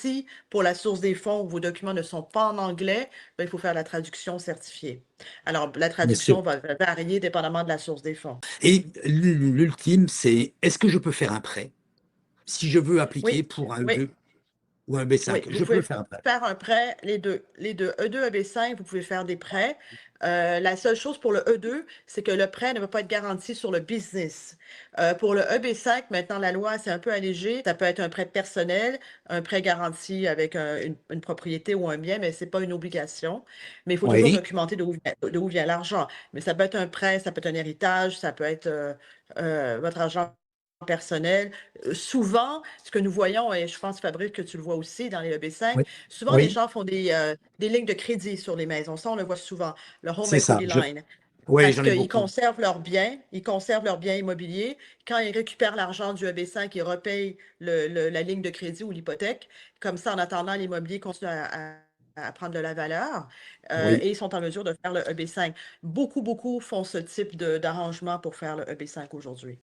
si pour la source des fonds, vos documents ne sont pas en anglais, ben, il faut faire la traduction certifiée. Alors, la Bien sûr. traduction va varier dépendamment de la source des fonds. Et l'ultime, c'est est-ce que je peux faire un prêt? Si je veux appliquer Oui, pour un oui. E2 ou un Oui, B5, vous je peux pouvez faire un prêt. faire un prêt, les 2 E2, EB5, vous pouvez faire des prêts. La seule chose pour le E2, c'est que le prêt ne va pas être garanti sur le business. Pour le EB5, maintenant, la loi s'est un peu allégée. Ça peut être un prêt personnel, un prêt garanti avec une propriété ou un bien, mais c'est pas une obligation. Mais il faut toujours Oui, documenter d'où vient l'argent. Mais ça peut être un prêt, ça peut être un héritage, ça peut être votre argent personnel. Souvent, ce que nous voyons, et je pense, Fabrice, que tu le vois aussi dans les EB5, oui, souvent les oui, gens font des lignes de crédit sur les maisons. Ça, on le voit souvent, le home c'est ça. equity line. Oui, Parce j'en ai qu'ils beaucoup. conservent leurs biens immobiliers. Quand ils récupèrent l'argent du EB5, ils repayent la ligne de crédit ou l'hypothèque. Comme ça, en attendant, l'immobilier continue à prendre de la valeur Oui. et ils sont en mesure de faire le EB5. Beaucoup, beaucoup font ce type d'arrangement pour faire le EB5 aujourd'hui.